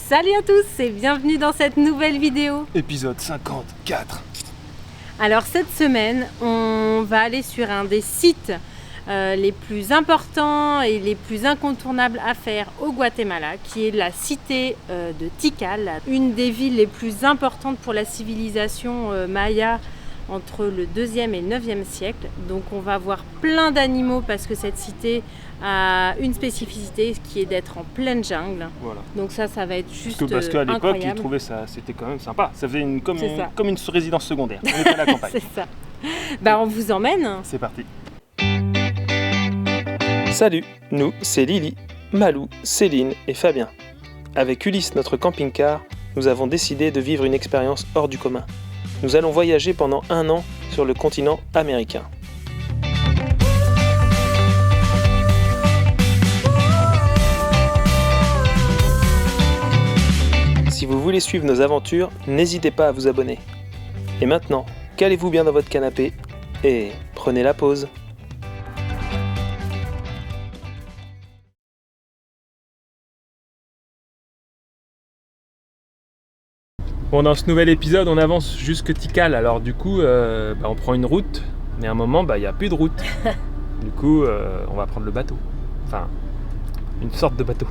Salut à tous et bienvenue dans cette nouvelle vidéo. Épisode 54. Alors cette semaine, on va aller sur un des sites les plus importants et les plus incontournables à faire au Guatemala, qui est la cité de Tikal, une des villes les plus importantes pour la civilisation maya entre le 2e et le 9e siècle. Donc on va voir plein d'animaux parce que cette cité a une spécificité qui est d'être en pleine jungle. Voilà. Donc ça va être juste Parce qu'à l'époque, incroyable. ils trouvaient ça, c'était quand même sympa. Ça faisait comme une résidence secondaire. On était à la campagne. C'est ça. On vous emmène. C'est parti. Salut, nous c'est Lily, Malou, Céline et Fabien. Avec Ulysse, notre camping-car, nous avons décidé de vivre une expérience hors du commun. Nous allons voyager pendant 1 an sur le continent américain. Si vous voulez suivre nos aventures, n'hésitez pas à vous abonner. Et maintenant, calez-vous bien dans votre canapé et prenez la pause. Bon, dans ce nouvel épisode, on avance jusque Tikal. Alors du coup, on prend une route, mais à un moment, il n'y a plus de route. Du coup, on va prendre le bateau. Enfin, une sorte de bateau.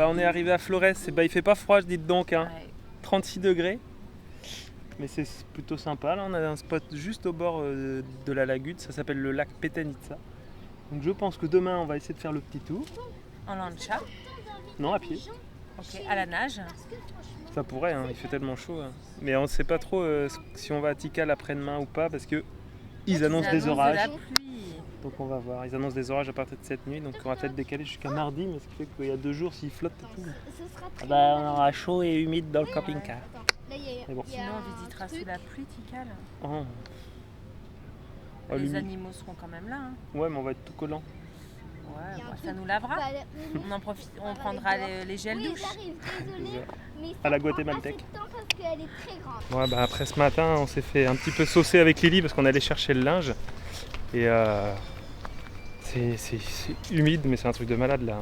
On est arrivé à Flores, il fait pas froid, dites donc, hein. Ouais. 36 degrés. Mais c'est plutôt sympa, là on a un spot juste au bord de la lagune, ça s'appelle le lac Petanitza. Donc je pense que demain on va essayer de faire le petit tour. En lancha. Non, à pied. Ok. À la nage. Ça pourrait, hein, il fait tellement chaud. Hein. Mais on ne sait pas trop si on va à Tikal après-demain ou pas, parce que ils annoncent des orages. De la pluie. Donc on va voir, ils annoncent des orages à partir de cette nuit, donc on va peut-être décaler jusqu'à mardi, mais ce qui fait qu'il y a 2 jours s'il flotte et tout. On aura chaud et humide dans le camping-car. Mais bon. Sinon on visitera sous la pluie Tikal. Oh. Oh, Les l'humide. animaux seront quand même là. Hein. Ouais, mais on va être tout collant. Ouais, ça nous lavera. On en profite, on prendra les gels douches. À la guatémaltèque. Ouais, après ce matin, on s'est fait un petit peu saucer avec Lily parce qu'on allait chercher le linge. Et c'est humide, mais c'est un truc de malade là.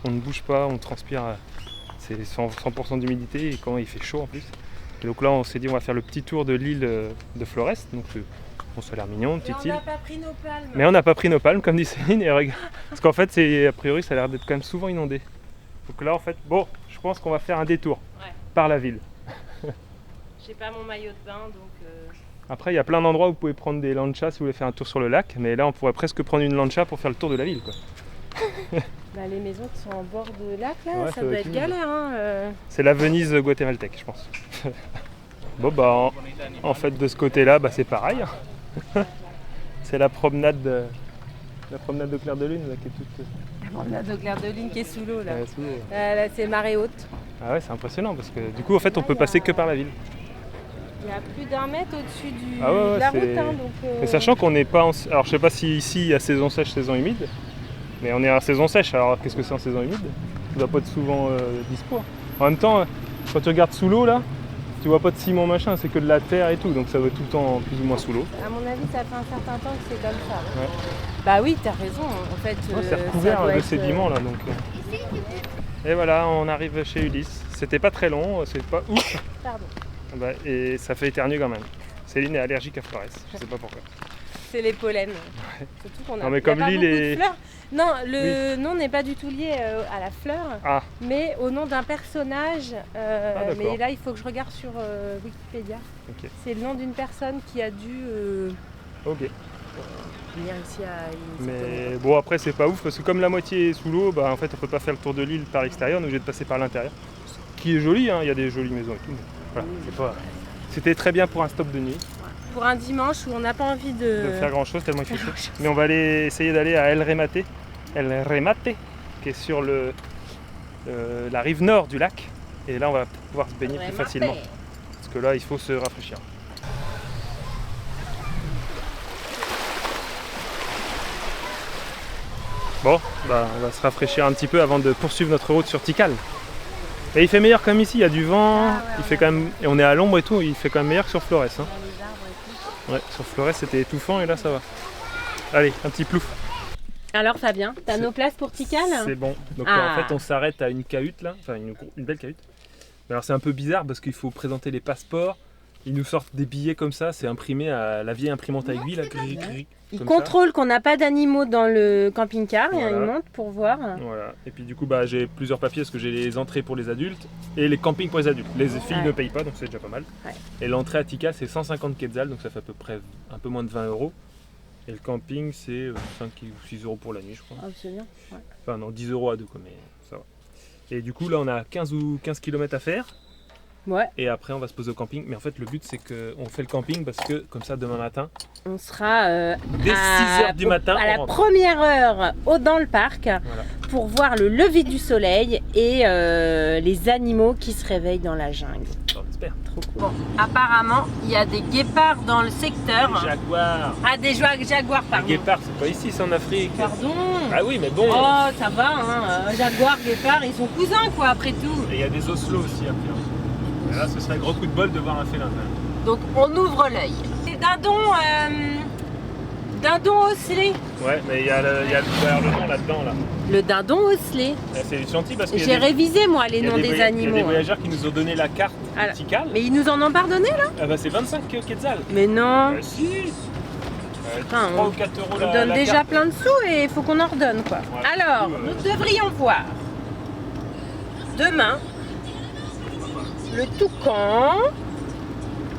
On ne bouge pas, on transpire. C'est 100% d'humidité et quand il fait chaud en plus. Et donc là, on s'est dit on va faire le petit tour de l'île de Flores. Donc ça a l'air mignon, une petite île. On n'a pas pris nos palmes. Mais on n'a pas pris nos palmes, comme dit Céline. Et regarde. Parce qu'en fait, a priori, ça a l'air d'être quand même souvent inondé. Donc là, en fait, je pense qu'on va faire un détour par la ville. J'ai pas mon maillot de bain, donc... Après, il y a plein d'endroits où vous pouvez prendre des lanchas si vous voulez faire un tour sur le lac. Mais là, on pourrait presque prendre une lancha pour faire le tour de la ville, quoi. Les maisons qui sont en bord de lac, là, Ouais, ça doit être galère. Hein, C'est la Venise guatémaltèque, je pense. En fait, de ce côté-là, c'est pareil. C'est la promenade de Clair de Lune là, qui est toute... La promenade de Clair de Lune qui est sous l'eau là. sous l'eau. Là c'est marée haute. Ah ouais, c'est impressionnant parce que du coup en fait on peut passer que par la ville. Il y a plus d'1 mètre au-dessus Ah ouais, de la route. c'est... Hein, donc, Mais sachant qu'on n'est pas en... Alors je sais pas si ici il y a saison sèche, saison humide, Mais on est en saison sèche, alors qu'est-ce que c'est en saison humide? Tu dois pas être souvent dispo. En même temps, quand tu regardes sous l'eau là, tu vois pas de ciment machin, c'est que de la terre et tout, donc ça va être tout le temps plus ou moins sous l'eau. À mon avis, ça fait un certain temps que c'est comme ça. Ouais. Bah oui, t'as raison. En fait, C'est recouvert ça doit de être, sédiments là donc. Et voilà, on arrive chez Ulysse. C'était pas très long, c'est pas ouf. Pardon. Bah, et ça fait éternuer quand même. Céline est allergique à Flores, je sais pas pourquoi. C'est les pollens. Surtout qu'on a, Non, mais y a comme pas l'île beaucoup est- de fleurs. Non, le nom n'est pas du tout lié à la fleur, Ah, mais au nom d'un personnage. d'accord. Mais là, il faut que je regarde sur Wikipédia. ok. C'est le nom d'une personne qui a dû Ok. venir ici à Mais bon, après, c'est pas ouf parce que comme la moitié est sous l'eau, bah en fait, on peut pas faire le tour de l'île par l'extérieur, on est obligé de passer par l'intérieur. Ce qui est joli, hein, il y a des jolies maisons et tout. Mais voilà, c'est pas. C'était très bien pour un stop de nuit, Pour un dimanche où on n'a pas envie de faire grand chose tellement il fait chaud. Mais on va aller essayer d'aller à El Remate, qui est sur la rive nord du lac. Et là, on va pouvoir se baigner plus facilement. Parce que là, il faut se rafraîchir. Bon, bah, on va se rafraîchir un petit peu avant de poursuivre notre route sur Tikal. Et il fait meilleur comme ici, il y a du vent, il fait quand même, et on est à l'ombre et tout, il fait quand même meilleur que sur Flores. Hein. Ouais, sur Flores c'était étouffant et là ça va. Allez, un petit plouf. Alors Fabien, t'as C'est- nos places pour Tikal? C'est bon. Donc Ah. en fait on s'arrête à une cahute là, enfin une belle cahute. Mais alors c'est un peu bizarre parce qu'il faut présenter les passeports. Ils nous sortent des billets comme ça, c'est imprimé à la vieille imprimante à aiguille, là, gris, gris, Ils comme contrôlent qu'on n'a pas d'animaux dans le camping-car, Voilà. ils montent pour voir. Voilà. Et puis du coup bah, j'ai plusieurs papiers parce que j'ai les entrées pour les adultes et les campings pour les adultes. Les filles Ouais. ne payent pas donc c'est déjà pas mal. Ouais. Et l'entrée à Tikal c'est 150 quetzals donc ça fait à peu près un peu moins de 20 €. Et le camping c'est 5 ou 6 € pour la nuit je crois. Oh, c'est bien. Ouais. Enfin non 10 € à deux quoi mais ça va. Et du coup là on a 15 km à faire. Ouais, Et après on va se poser au camping. Mais en fait le but c'est qu'on fait le camping parce que comme ça demain matin, on sera dès 6h du matin, à on la rentre. première heure dans le parc Voilà. pour voir le lever du soleil et les animaux qui se réveillent dans la jungle. On espère. Trop cool. Bon, apparemment, il y a des guépards dans le secteur. Les jaguars. Ah, des jaguars, Les pardon. guépards c'est pas ici, c'est en Afrique. Pardon. Ah oui mais bon. Oh, ça va, hein. Jaguar, guépard, ils sont cousins, quoi, après tout. Et il y a des oslots aussi après. Et là ce serait un gros coup de bol de voir un félin. Donc, on ouvre l'œil. Les dindon osselé. Ouais mais il y a le nom là-dedans là. Le dindon osselé. Et c'est gentil parce qu'il y a J'ai des- révisé, moi, les il y a noms des il y a animaux. des hein. voyageurs qui nous ont donné la carte Alors, de Tikal. Mais ils nous en ont pardonné, là? Ah bah c'est 25 quetzals. Mais non. Si. Enfin, 3 ou 4 € On la donne la déjà carte. plein de sous et il faut qu'on en redonne, quoi. Ouais, Alors, du coup, nous devrions voir demain le toucan,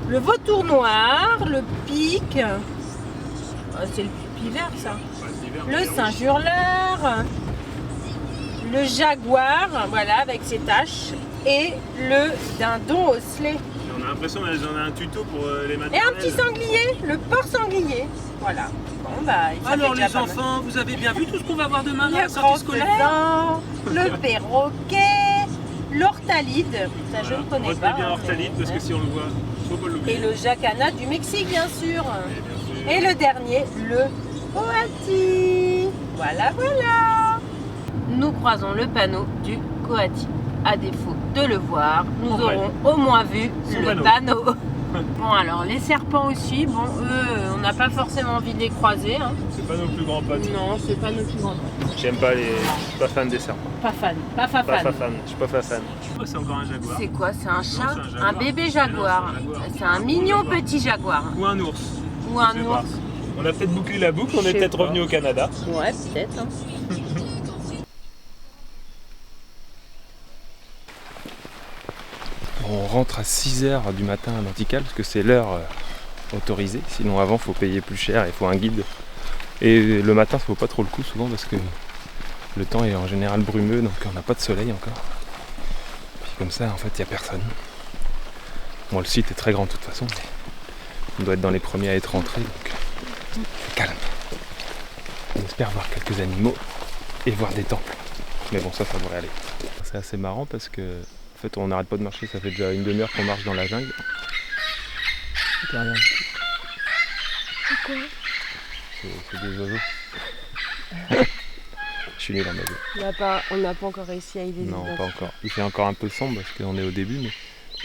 le vautour noir, le pic, ah, c'est le pivert ça, Ouais, c'est l'hiver, le mais singe hurleur, le jaguar, voilà, avec ses taches, et le dindon osselé. on a l'impression qu'on a un tuto pour les Et maternelles. un petit sanglier, le porc sanglier. Voilà. Bon, bah, ça fait Alors déjà les pas mal. enfants, vous avez bien vu tout ce qu'on va voir demain dans la Le sortie grand scolaire? faisan, le perroquet, l'ortalide, ça je ne connais pas. bien hein, Hortalide mais- parce que si on le voit, faut pas l'oublier. Et le jacana du Mexique, bien sûr. Et bien sûr. Et le dernier, le coati. Voilà, voilà. Nous croisons le panneau du coati. À défaut de le voir, nous En aurons au moins vu Son le panneau. panneau. Bon, alors les serpents aussi, bon, eux, on n'a pas forcément envie de les croiser. Hein. C'est pas nos plus grands potes. Non, c'est pas nos plus grands potes. J'aime pas les. Je suis pas fan des serpents. Pas fan, pas Pas fan. fan. Je suis pas fan. C'est encore un jaguar. C'est quoi? C'est un chat? c'est un jaguar. Un bébé jaguar. Non, c'est un jaguar. C'est un mignon petit jaguar. Ou un ours. Ou un Je sais ours. pas. On a peut-être bouclé la boucle, on Je est sais peut-être pas. revenu au Canada. Ouais, peut-être. Hein. On rentre à 6h du matin à Tikal parce que c'est l'heure autorisée. Sinon avant faut payer plus cher, il faut un guide. Et le matin ça vaut pas trop le coup souvent parce que le temps est en général brumeux donc on n'a pas de soleil encore. Puis comme ça en fait il n'y a personne. Bon le site est très grand de toute façon mais on doit être dans les premiers à être rentrés donc c'est calme. On espère voir quelques animaux et voir des temples. Mais bon ça devrait aller. C'est assez marrant parce que en fait, on n'arrête pas de marcher, ça fait déjà une demi-heure qu'on marche dans la jungle. Regarde. C'est des oiseaux. Je suis nul en magie. On n'a pas encore réussi à y aller. Non, pas encore. Il fait encore un peu sombre parce qu'on est au début,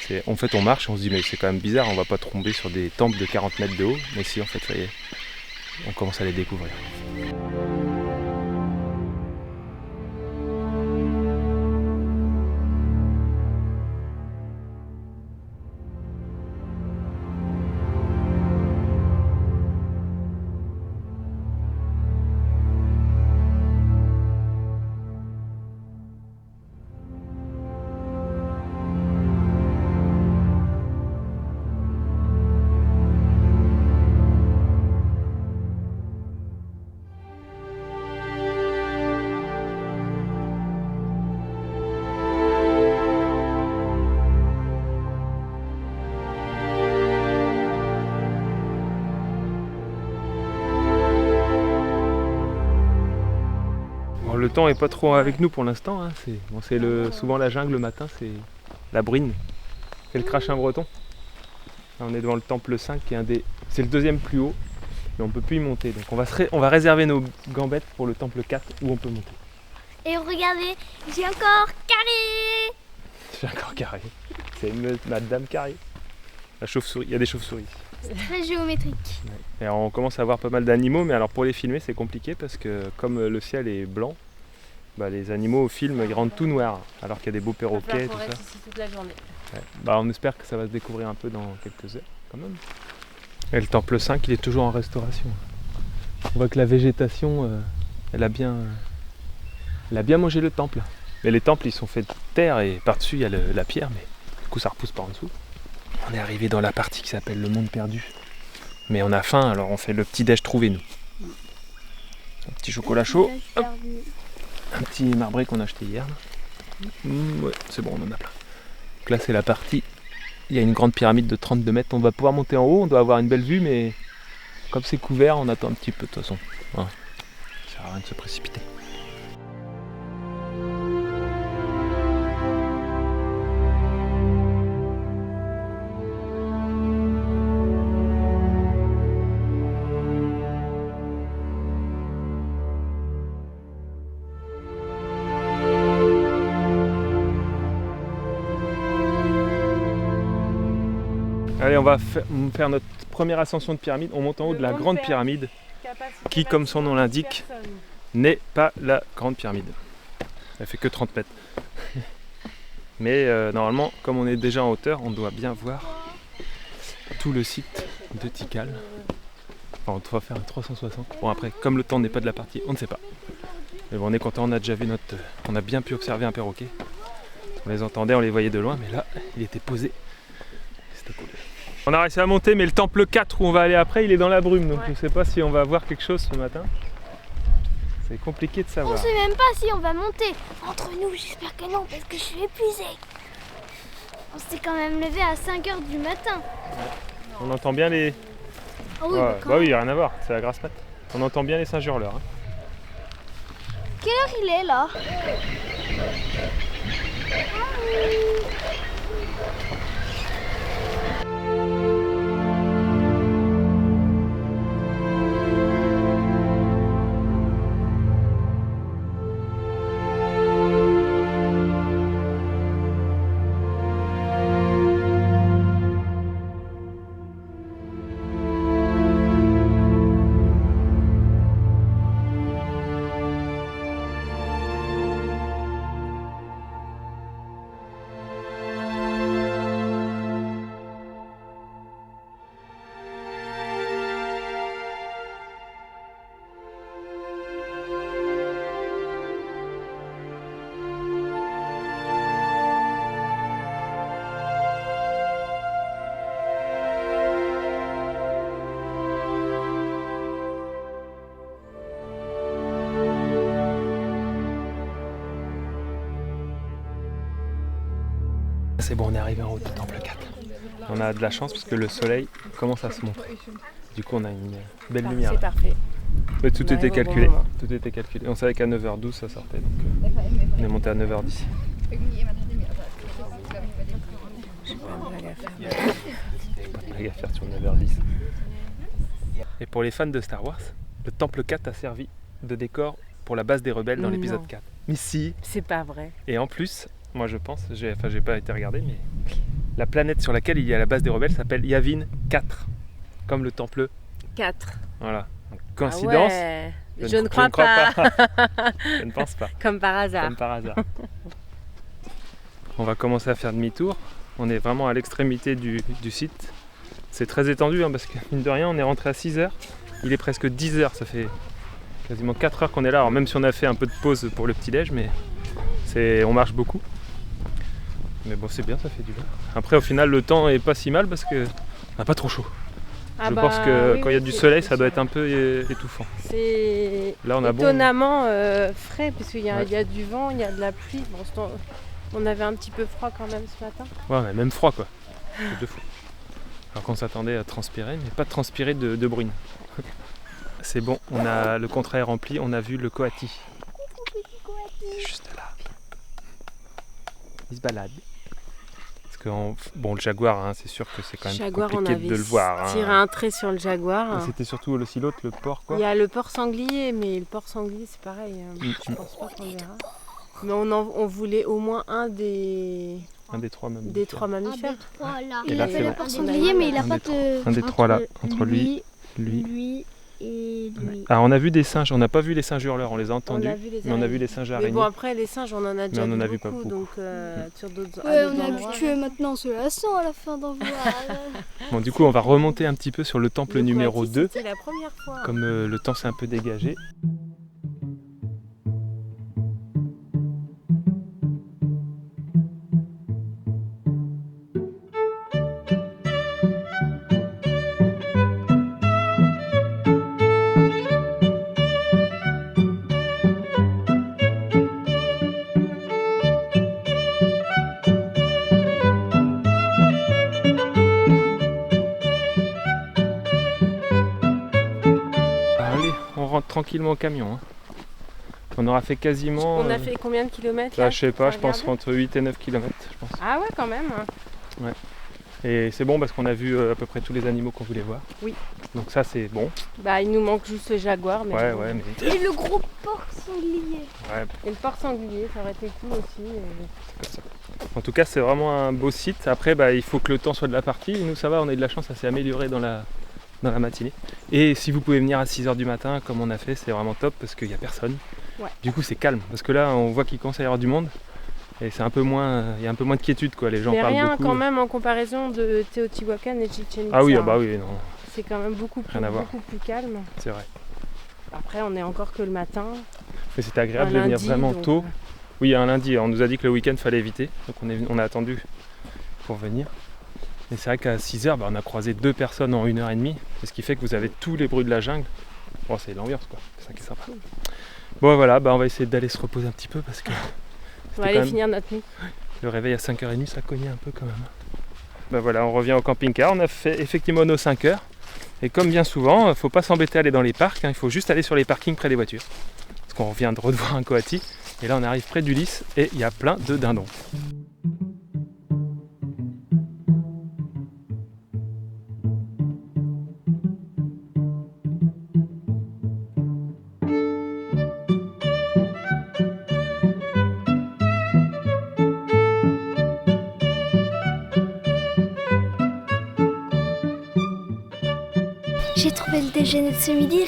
mais en fait on marche et on se dit mais c'est quand même bizarre, on va pas tomber sur des temples de 40 mètres de haut, mais si en fait ça y est, on commence à les découvrir. Le temps est pas trop avec nous pour l'instant, hein. C'est souvent la jungle le matin, c'est la bruine, c'est le crachin breton. Là, on est devant le temple 5 qui est c'est le deuxième plus haut, mais on peut plus y monter. Donc on va réserver nos gambettes pour le temple 4 où on peut monter. Et regardez, j'ai encore carré. J'ai encore carré. C'est Madame Carré. La chauve-souris, il y a des chauves-souris. C'est très géométrique. Ouais. Et alors, on commence à avoir pas mal d'animaux, mais alors pour les filmer c'est compliqué parce que comme le ciel est blanc, bah, les animaux au film ils rendent tout noir, alors qu'il y a des beaux perroquets et tout ça. Ici toute la journée. Ouais. Bah, on espère que ça va se découvrir un peu dans quelques heures quand même. Et le temple 5 il est toujours en restauration. On voit que la végétation elle a bien mangé le temple. Mais les temples ils sont faits de terre et par-dessus il y a la pierre, mais du coup ça repousse par en dessous. On est arrivé dans la partie qui s'appelle le monde perdu. Mais on a faim, alors on fait le petit déj trouvé nous. Un petit chocolat chaud, hop. Un petit marbré qu'on a acheté hier. Ouais, c'est bon, on en a plein. Donc là c'est la partie, il y a une grande pyramide de 32 mètres. On va pouvoir monter en haut, on doit avoir une belle vue, mais comme c'est couvert, on attend un petit peu de toute façon. Ouais. Ça sert à rien de se précipiter. Allez, on va faire notre première ascension de pyramide. On monte en haut de la grande pyramide qui, comme son nom l'indique, n'est pas la grande pyramide. Elle fait que 30 mètres. Mais normalement, comme on est déjà en hauteur, on doit bien voir tout le site de Tikal. Enfin, on va faire un 360. Bon après, comme le temps n'est pas de la partie, on ne sait pas. Mais bon, on est content, on a déjà vu on a bien pu observer un perroquet. On les entendait, on les voyait de loin, mais là, il était posé. C'était cool. On a réussi à monter, mais le temple 4 où on va aller après, il est dans la brume. Donc je ne sais pas si on va voir quelque chose ce matin. C'est compliqué de savoir. On sait même pas si on va monter. Entre nous, j'espère que non, parce que je suis épuisée. On s'est quand même levé à 5h du matin. Ouais. On entend bien les... Ah oui, ouais, bah oui, il n'y a rien à voir, c'est la grasse mat. On entend bien les singes hurleurs. Hein. Quelle heure il est là? C'est bon, on est arrivé en haut du temple 4. On a de la chance parce que le soleil commence à se montrer. Du coup, on a une belle lumière. C'est parfait. Mais tout était calculé. Tout était calculé. On savait qu'à 9h12 ça sortait, donc on est monté à 9h10. Pas de blague à faire sur 9h10. Et pour les fans de Star Wars, le temple 4 a servi de décor pour la base des rebelles dans Non. l'épisode 4. Mais si. C'est pas vrai. Et en plus, moi je pense, j'ai pas été regardé, mais la planète sur laquelle il y a la base des rebelles s'appelle Yavin 4, comme le temple. 4. Voilà. Donc, coïncidence? Ah ouais. Je Je ne ne crois crois pas. Je ne pense pas. Comme par hasard. Comme par hasard. On va commencer à faire demi-tour. On est vraiment à l'extrémité du site. C'est très étendu parce que mine de rien, on est rentré à 6h. Il est presque 10h, ça fait quasiment 4 heures qu'on est là. Alors même si on a fait un peu de pause pour le petit-déj, mais on marche beaucoup. Mais bon, c'est bien, ça fait du bien. Après, au final, le temps est pas si mal parce qu'on n'a pas trop chaud. Ah Je bah, pense que oui, quand il y a oui, du c'est- soleil, c'est ça doit sûr. être un peu étouffant. C'est Là, on a bon. étonnamment frais parce qu'il y, Ouais. il y a du vent, il y a de la pluie. Bon, on avait un petit peu froid quand même ce matin. Ouais, on a même froid quoi. C'est de fou. Alors qu'on s'attendait à transpirer, mais pas de transpirer de brune. C'est bon, le contrat est rempli, on a vu le coati. Il est juste là. Il se balade. Parce que bon, le jaguar, hein, c'est sûr que c'est quand même Jaguar, on compliqué avait de le voir. tiré Hein. un trait sur le jaguar. Et c'était surtout aussi l'autre, le porc quoi. Il y a le porc sanglier, mais le porc sanglier c'est pareil. Je pense pas qu'on verra. Mais on voulait au moins un des Un des trois même. 3 mammifères. Et là, c'est le bon. porc sanglier, mais il a Un pas des de. Un des trois là, entre lui. Lui et lui. Ah, on a vu des singes, on n'a pas vu les singes hurleurs, on les a entendus. On a vu les Mais on a vu araignées. les singes Mais araignées. bon, après les singes, on en a déjà on en vu a vu pas beaucoup, beaucoup. donc sur d'autres Ouais, à on d'autres a endroits. tué maintenant ceux-là sans à la fin d'en voir. Bon, du coup, on va remonter un petit peu sur le temple Le numéro coati, 2. C'était la première fois. Comme le temps s'est un peu dégagé. Allez, on rentre tranquillement au camion. Hein. On aura fait quasiment. On a fait combien de kilomètres Là, là je sais pas, T'as je pense regardé entre 8 et 9 km, je pense. Ah ouais, quand même. Et c'est bon parce qu'on a vu à peu près tous les animaux qu'on voulait voir. Oui. Donc ça, c'est bon. Bah, il nous manque juste le jaguar. Mais Ouais, bon. ouais, mais. Et le gros porc sanglier. Ouais, Et le porc sanglier, ça aurait été cool aussi. et- comme ça. En tout cas, c'est vraiment un beau site. Après, bah, il faut que le temps soit de la partie. Nous, ça va, on a eu de la chance, ça s'est amélioré dans la matinée. Et si vous pouvez venir à 6h du matin, comme on a fait, c'est vraiment top parce qu'il n'y a personne. Ouais. Du coup, c'est calme. Parce que là, on voit qu'il commence à y avoir du monde. Et c'est un peu moins, il y a un peu moins de quiétude, quoi. Les gens Mais parlent rien beaucoup. quand même en comparaison de Teotihuacan et Chichen Itza. Ah oui, ah bah oui, non, C'est quand même beaucoup Rien à voir. plus calme. c'est vrai. Après, on est encore que le matin. Mais c'était agréable Un de venir lundi, vraiment donc, tôt. Oui, un lundi. On nous a dit que le week-end fallait éviter. Donc on a attendu pour venir. Et c'est vrai qu'à 6h, bah, on a croisé 2 personnes en 1h30. Et ce qui fait que vous avez tous les bruits de la jungle. Bon, c'est l'ambiance, quoi. C'est ça qui est sympa. Bon, voilà, bah, on va essayer d'aller se reposer un petit peu parce que On va quand aller même- finir notre nuit. le réveil à 5h30, ça cognait un peu quand même. Bah voilà, on revient au camping-car. On a fait effectivement nos 5 heures. Et comme bien souvent, il ne faut pas s'embêter à aller dans les parcs. Il faut juste aller sur les parkings près des voitures. Parce qu'on vient de revoir un coati. Et là, on arrive près d'Ulysse et il y a plein de dindons. J'ai trouvé le déjeuner de ce midi,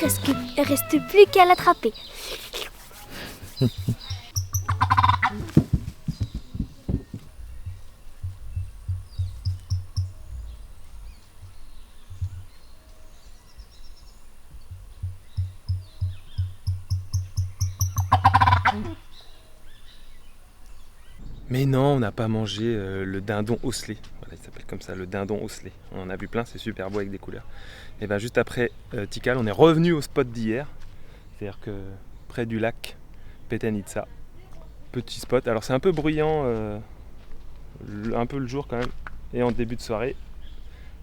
il reste plus qu'à l'attraper. Mais non, on n'a pas mangé le dindon osselé. Voilà, il s'appelle comme ça, le dindon osselé. On en a vu plein, c'est super beau avec des couleurs. Et bien juste après Tikal, on est revenu au spot d'hier. C'est-à-dire que près du lac Petenitsa. Petit spot. Alors c'est un peu bruyant, un peu le jour quand même, et en début de soirée.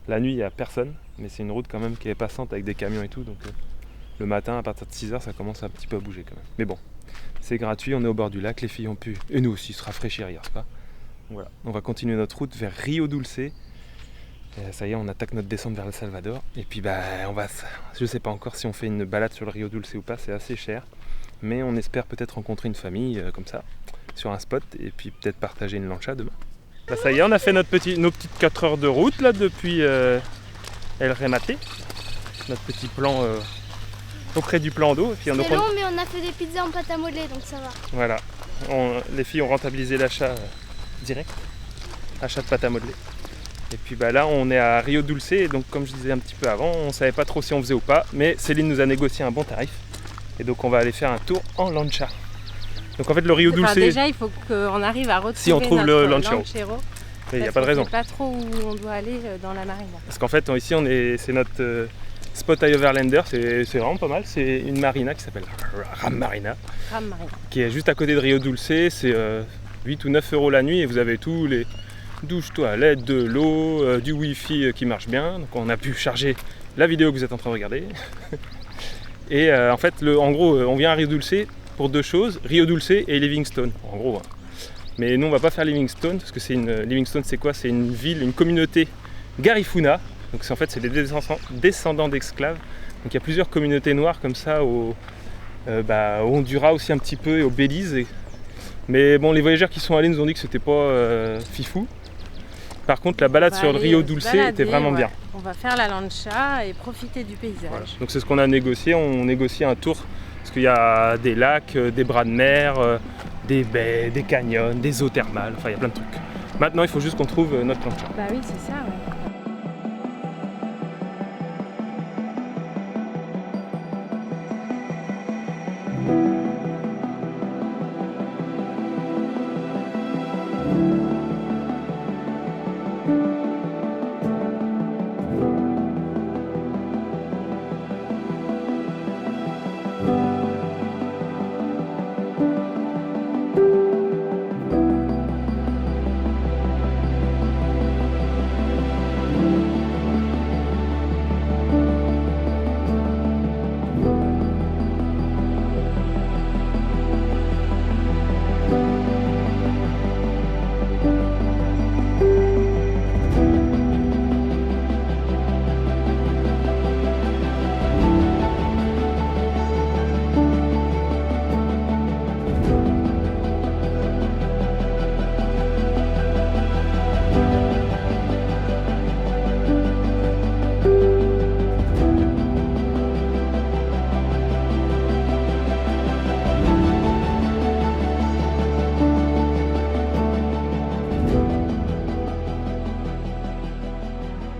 La nuit, il n'y a personne, mais c'est une route quand même qui est passante avec des camions et tout. Donc le matin, à partir de 6h, ça commence un petit peu à bouger quand même. Mais bon. C'est gratuit, on est au bord du lac, les filles ont pu, et nous aussi, se rafraîchir hier soir. Voilà, on va continuer notre route vers Rio Dulce. Et ça y est, on attaque notre descente vers El Salvador. Et puis bah, je sais pas encore si on fait une balade sur le Rio Dulce ou pas, c'est assez cher. Mais on espère peut-être rencontrer une famille comme ça, sur un spot, et puis peut-être partager une lancha demain. Bah ça y est, on a fait nos petites 4 heures de route là depuis El Remate, notre petit plan auprès du plan d'eau. C'est long, mais on a fait des pizzas en pâte à modeler, donc ça va. Voilà, les filles ont rentabilisé l'achat direct, achat de pâte à modeler. Et puis bah là on est à Rio Dulce, et donc comme je disais un petit peu avant, on savait pas trop si on faisait ou pas, mais Céline nous a négocié un bon tarif, et donc on va aller faire un tour en lancha. Donc en fait le Rio Dulce... Déjà il faut qu'on arrive à retrouver si on trouve le Lanchero. Il n'y a pas de raison. On ne sait pas trop où on doit aller dans la marina. Parce qu'en fait ici c'est notre spot à Overlander, c'est vraiment pas mal, c'est une marina qui s'appelle Ram Marina, qui est juste à côté de Rio Dulce, c'est 8 ou 9 € la nuit, et vous avez tous les douches, toilettes, de l'eau, du wifi qui marche bien, donc on a pu charger la vidéo que vous êtes en train de regarder. Et en fait en gros on vient à Rio Dulce pour 2 choses, Rio Dulce et Livingstone, en gros. Mais nous on va pas faire Livingstone, parce que Livingstone c'est quoi? C'est une ville, une communauté Garifuna, donc en fait c'est des descendants d'esclaves. Donc il y a plusieurs communautés noires comme ça au Honduras aussi un petit peu, et au Belize. Mais bon, les voyageurs qui sont allés nous ont dit que c'était pas fifou. Par contre la balade sur Rio Dulce était vraiment bien. On va faire la lancha et profiter du paysage. Voilà. Donc c'est ce qu'on a négocié, on négocie un tour. Parce qu'il y a des lacs, des bras de mer, des baies, des canyons, des eaux thermales, enfin il y a plein de trucs. Maintenant il faut juste qu'on trouve notre lancha. Bah oui, c'est ça, ouais.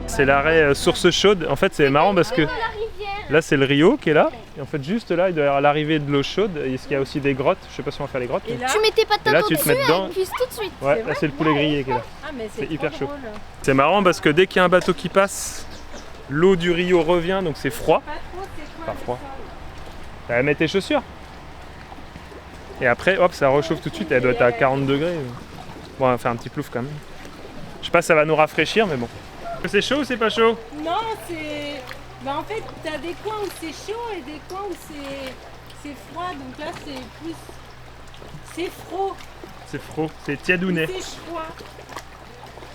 C'est l'arrêt Source Chaude. En fait c'est marrant parce que là c'est le Rio qui est là, et en fait juste là il doit y avoir l'arrivée de l'eau chaude, et il y a aussi des grottes, je sais pas si on va faire les grottes. Et là, tu mettais pas de là, tantôt tu te mets dessus, dedans. elle cuise tout de suite. Ouais, là c'est le poulet grillé qui est là. Ah, mais C'est hyper chaud. Drôle. C'est marrant parce que dès qu'il y a un bateau qui passe, l'eau du Rio revient, donc c'est froid. Pas trop, c'est quoi? Pas froid. Bah, mets tes chaussures. Et après hop ça réchauffe tout de suite, elle doit être à 40 degrés. Bon on va faire un petit plouf quand même. Je sais pas si ça va nous rafraîchir, mais bon. C'est chaud ou c'est pas chaud? Non, c'est... Bah en fait, t'as des coins où c'est chaud et des coins où c'est froid. Donc là, c'est plus... C'est froid. C'est froid, c'est tiadounet. C'est froid.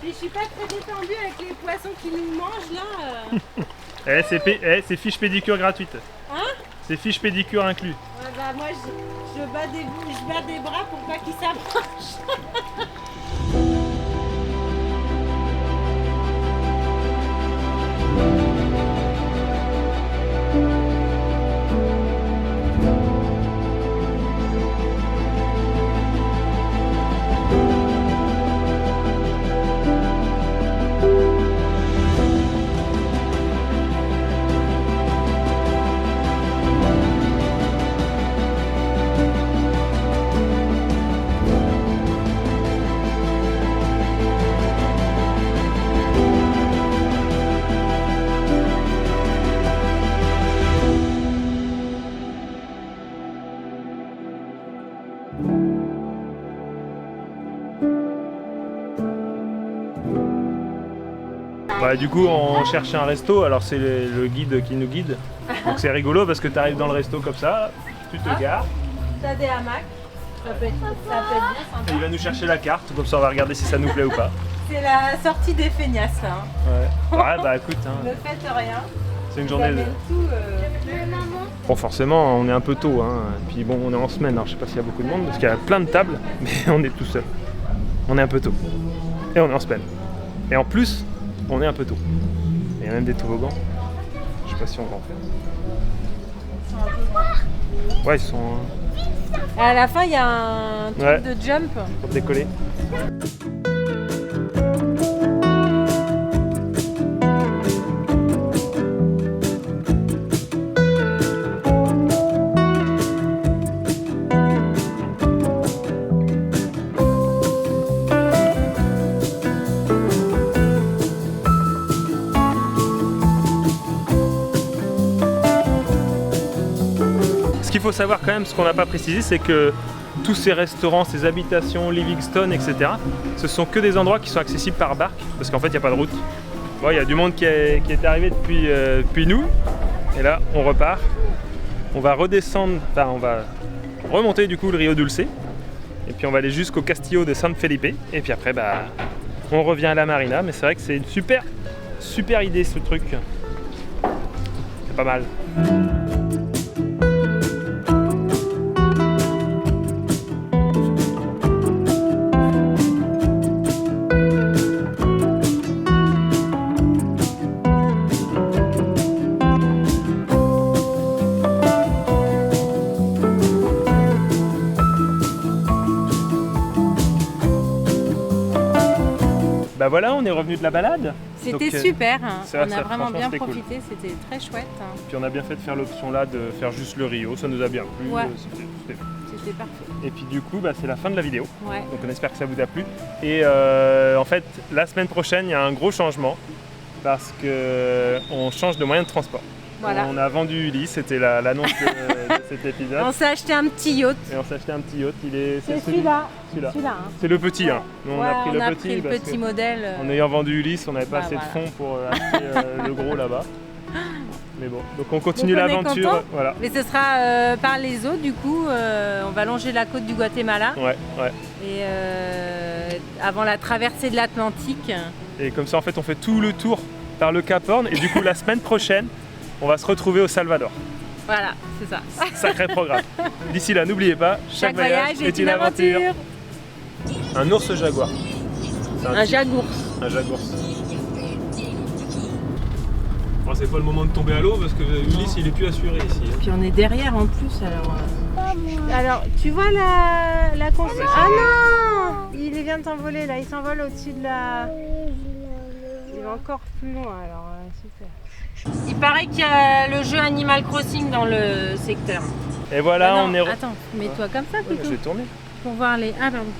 Et je suis pas très détendue avec les poissons qui nous mangent là. C'est fiche pédicure gratuite. Hein? C'est fiche pédicure inclus. Ouais, bah moi, je bats des bras pour pas qu'ils s'approchent. Ouais, du coup on cherchait un resto, alors c'est le guide qui nous guide. Donc c'est rigolo parce que tu arrives dans le resto comme ça, tu te gares. T'as des hamacs, ça peut être bien sympa. Et il va nous chercher la carte, comme ça on va regarder si ça nous plaît ou pas. C'est la sortie des feignasses là. Ouais, ouais bah écoute. Hein. Ne faites rien. C'est une journée de... Bon, forcément, on est un peu tôt, hein. Puis bon, on est en semaine, alors je sais pas s'il y a beaucoup de monde, parce qu'il y a plein de tables, mais on est tout seul. On est un peu tôt. Et on est en semaine. Et en plus, on est un peu tôt. Il y a même des toboggans. Je sais pas si on va en faire. Ouais, ils sont... À la fin, il y a un truc de jump. Pour décoller. Ce qu'il faut savoir quand même, ce qu'on n'a pas précisé, c'est que tous ces restaurants, ces habitations, Livingstone, etc., ce sont que des endroits qui sont accessibles par barque, parce qu'en fait, il n'y a pas de route. Bon, il y a du monde qui est arrivé depuis nous, et là, on repart. On va redescendre, enfin, on va remonter du coup le Rio Dulce, et puis on va aller jusqu'au Castillo de San Felipe, et puis après, bah, on revient à la marina, mais c'est vrai que c'est une super idée ce truc. C'est pas mal. Bah voilà, on est revenu de la balade. C'était Donc, super, hein. ça, On a vraiment bien c'était cool. profité, c'était très chouette. Hein. Puis on a bien fait de faire l'option là, de faire juste le Rio, ça nous a bien plu. Ouais. C'était parfait. Et puis du coup, bah, c'est la fin de la vidéo. Ouais. Donc on espère que ça vous a plu. Et en fait, la semaine prochaine, il y a un gros changement parce qu'on change de moyen de transport. Voilà. On a vendu Ulysse, c'était l'annonce de cet épisode. On s'est acheté un petit yacht. Et on s'est acheté un petit yacht. C'est celui-là. Celui-là. Hein. C'est le petit. Ouais. Hein. Nous, Ouais, on a pris le petit modèle. En ayant vendu Ulysse, on n'avait pas assez voilà. de fonds pour acheter le gros là-bas. Mais bon, donc on continue l'aventure. Voilà. Mais ce sera par les eaux, du coup, on va longer la côte du Guatemala. Ouais. Et avant la traversée de l'Atlantique. Et comme ça, en fait, on fait tout le tour par le Cap Horn. Et du coup, la semaine prochaine, on va se retrouver au Salvador. Voilà, c'est ça. Sacré programme. D'ici là, n'oubliez pas, chaque voyage est une aventure. Un ours jaguar. Un jagours. Un jaguar. Bon, c'est pas le moment de tomber à l'eau parce que Ulysse il est plus assuré ici. Puis on est derrière en plus alors. Alors tu vois la console. Ah non, il vient de s'envoler là, il s'envole au-dessus de la. Il va encore plus loin alors super. Il paraît qu'il y a le jeu Animal Crossing dans le secteur. Et voilà, Ah non, on est. Attends, mets-toi comme ça plutôt. Je vais tourner. Pour voir les. Ah pardon.